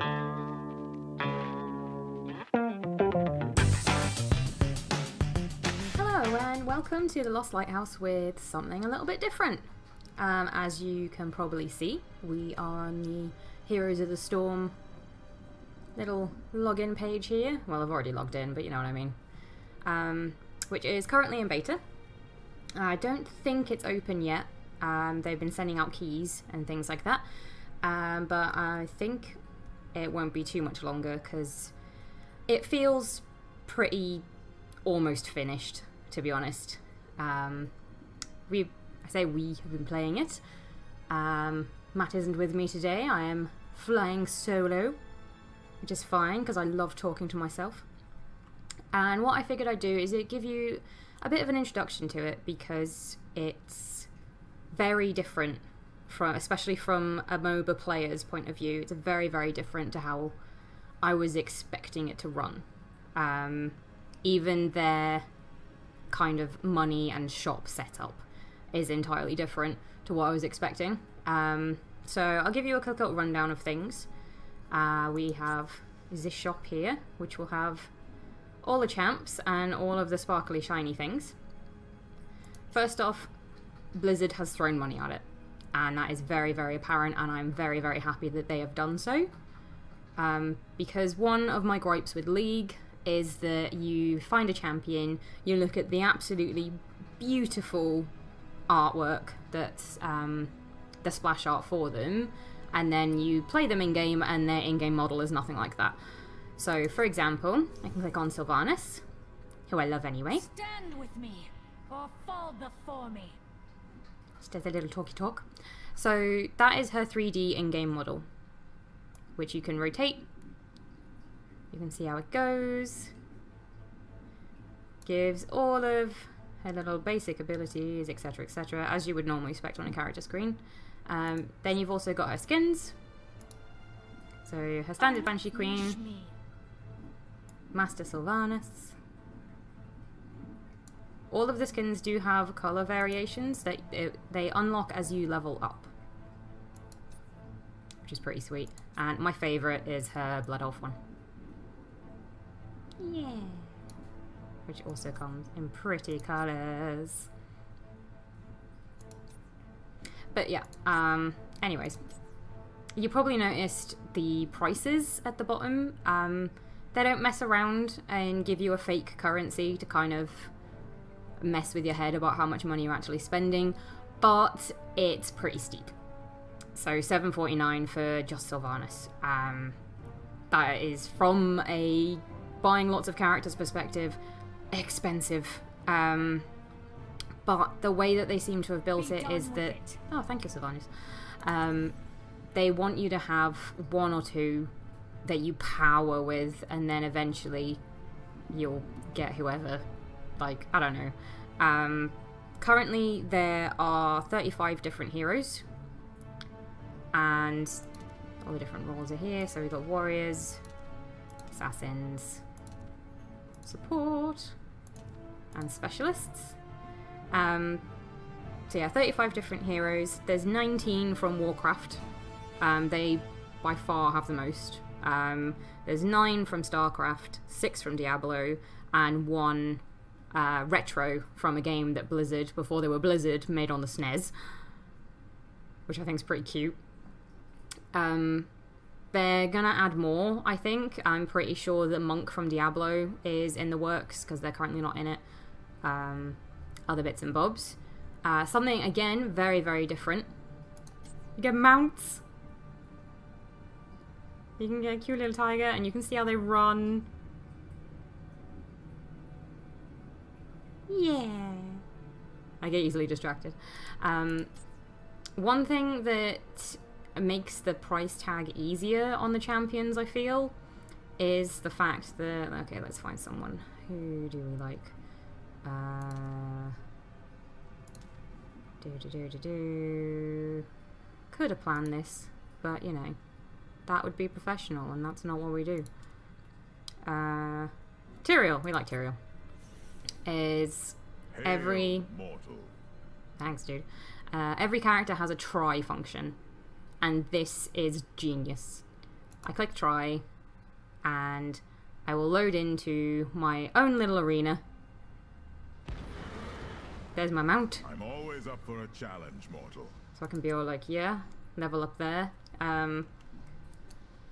Hello and welcome to the Lost Lighthouse with something a little bit different. As you can probably see, we are on the Heroes of the Storm little login page here. Well, I've already logged in, but you know what I mean. Which is currently in beta. I don't think it's open yet. They've been sending out keys and things like that. But I think it won't be too much longer because it feels pretty almost finished, to be honest. I say we have been playing it. Matt isn't with me today. I am flying solo, which is fine because I love talking to myself. And what I figured I'd do is give you a bit of an introduction to it because it's very different, especially from a MOBA player's point of view. It's very, very different to how I was expecting it to run. Even their kind of money and shop setup is entirely different to what I was expecting. So I'll give you a quick little rundown of things. We have this shop here, which will have all the champs and all of the sparkly shiny things. First off, Blizzard has thrown money at it, and that is very, very apparent, and I'm very, very happy that they have done so. Because one of my gripes with League is that you find a champion, you look at the absolutely beautiful artwork that's the splash art for them, and then you play them in-game and their in-game model is nothing like that. So, for example, I can click on Sylvanas, who I love anyway. Stand with me, or fall before me. Just does a little talky talk. So that is her 3D in-game model, which you can rotate. You can see how it goes. Gives all of her little basic abilities, etc., etc., as you would normally expect on a character screen. Then you've also got her skins. So her standard Banshee Queen, Master Sylvanas. All of the skins do have colour variations that they unlock as you level up, which is pretty sweet. And my favourite is her Blood Elf one. Yeah. Which also comes in pretty colours. But yeah, anyways. You probably noticed the prices at the bottom. They don't mess around and give you a fake currency to kind of mess with your head about how much money you're actually spending, but it's pretty steep. So $7.49 for just Sylvanas. That is, from a buying lots of characters perspective, expensive. But the way that they seem to have built it is that... Oh, thank you, Sylvanas. They want you to have one or two that you power with, and then eventually you'll get whoever. Like, I don't know. Currently there are 35 different heroes, and all the different roles are here. So we've got warriors, assassins, support, and specialists. So yeah, 35 different heroes. There's 19 from Warcraft. They by far have the most. There's 9 from StarCraft, 6 from Diablo, and 1 retro from a game that Blizzard, before they were Blizzard, made on the SNES, which I think is pretty cute. They're gonna add more, I think. I'm pretty sure that Monk from Diablo is in the works because they're currently not in it. Other bits and bobs. Something, again, very, very different. You get mounts. You can get a cute little tiger, and you can see how they run. Yeah. I get easily distracted. One thing that makes the price tag easier on the champions, I feel, is the fact that... Okay, let's find someone. Who do we like? Could have planned this, but, you know, that would be professional, and that's not what we do. Tyrael. We like Tyrael. Is every... Mortal. Thanks, dude. Every character has a try function, and this is genius. I click try, and I will load into my own little arena. There's my mount. I'm always up for a challenge, mortal. So I can be all like, yeah, level up there.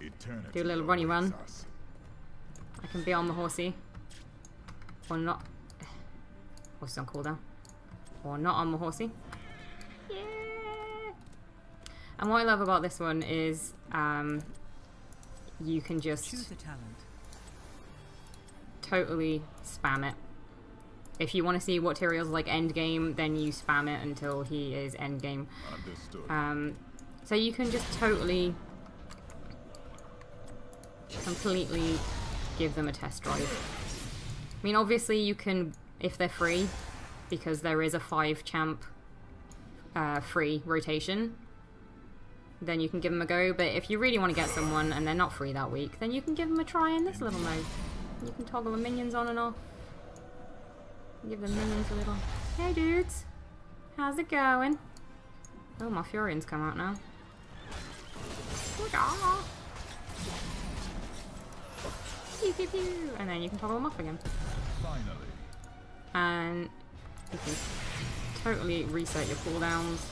Eternity Do a little runny run. us. I can be on the horsey. Or not. Horse on cooldown. Or not on the horsey. Yeah! And what I love about this one is you can just Choose a talent. totally spam it. If you want to see what Tyrion's like endgame, then you spam it until he is endgame. Understood. So you can just totally, completely give them a test drive. I mean, obviously you can, if they're free, because there is a 5 champ free rotation, then you can give them a go. But if you really want to get someone and they're not free that week, then you can give them a try in this little mode. You can toggle the minions on and off. Give the minions a little, hey dudes, how's it going? Oh, my Furions come out now. Pew, pew, pew. And then you can toggle them off again. Finally. And you can totally reset your cooldowns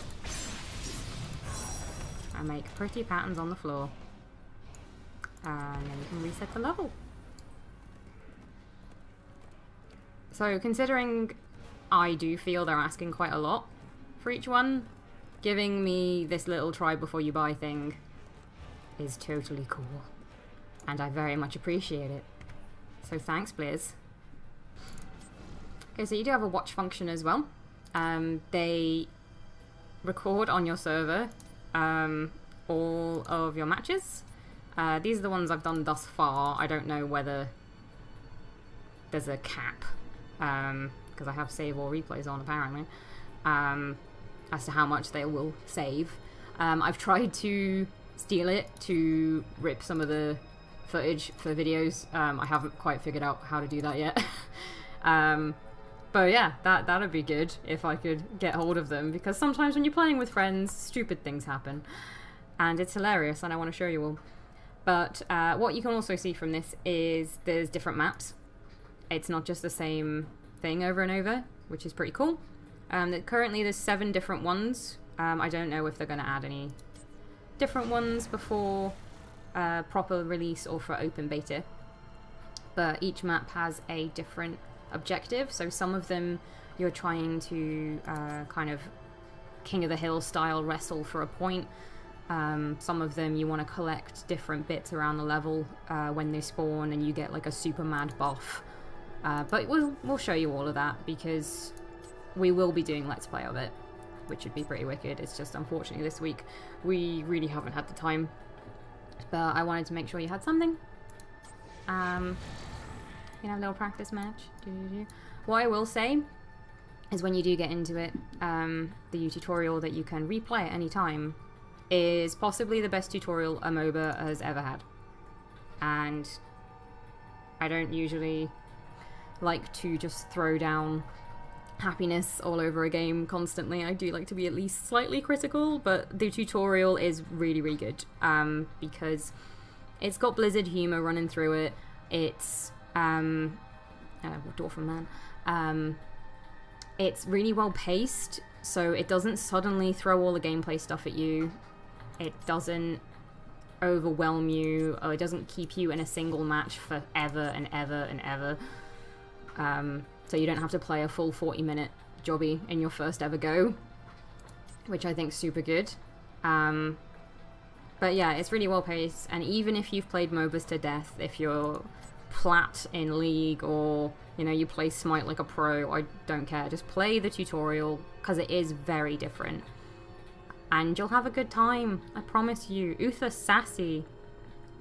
and make pretty patterns on the floor. And then you can reset the level. So considering I do feel they're asking quite a lot for each one, giving me this little try before you buy thing is totally cool. And I very much appreciate it. So thanks, Blizz. Okay, so you do have a watch function as well. They record on your server all of your matches. These are the ones I've done thus far. I don't know whether there's a cap, because I have save all replays on apparently, as to how much they will save. I've tried to steal it to rip some of the footage for videos. I haven't quite figured out how to do that yet. But yeah, that'd be good if I could get hold of them, because sometimes when you're playing with friends, stupid things happen. And it's hilarious, and I want to show you all. But what you can also see from this is there's different maps. It's not just the same thing over and over, which is pretty cool. Currently there's 7 different ones. I don't know if they're going to add any different ones before proper release or for open beta. But each map has a different objective. So some of them you're trying to kind of King of the Hill style wrestle for a point. Some of them you want to collect different bits around the level when they spawn, and you get like a super mad buff. But we'll show you all of that, because we will be doing Let's Play of it, which would be pretty wicked. It's just unfortunately this week we really haven't had the time. But I wanted to make sure you had something. You can have a little practice match. What I will say is when you do get into it, the tutorial that you can replay at any time is possibly the best tutorial a MOBA has ever had. And I don't usually like to just throw down happiness all over a game constantly. I do like to be at least slightly critical, but the tutorial is really, really good, because it's got Blizzard humor running through it. It's Dwarf Man. It's really well paced, so it doesn't suddenly throw all the gameplay stuff at you. It doesn't overwhelm you, or it doesn't keep you in a single match forever and ever and ever. So you don't have to play a full 40-minute jobby in your first ever go, which I think is super good. But yeah, it's really well paced, and even if you've played MOBAs to death, if you're plat in League, or you know, you play Smite like a pro, I don't care. Just play the tutorial, because it is very different. And you'll have a good time, I promise you. Uther Sassy.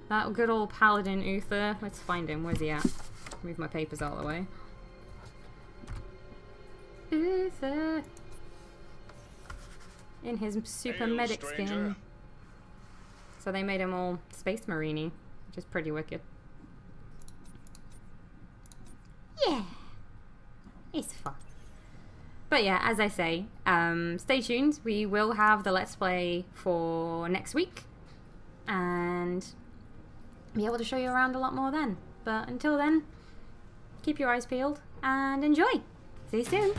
That good old paladin Uther. Let's find him. Where's he at? Move my papers out of the way. Uther. In his super Hail, medic stranger. skin. So they made him all Space Marine-y, which is pretty wicked. Yeah. It's fun. But yeah, as I say, stay tuned. We will have the Let's Play for next week. And be able to show you around a lot more then. But until then, keep your eyes peeled and enjoy. See you soon.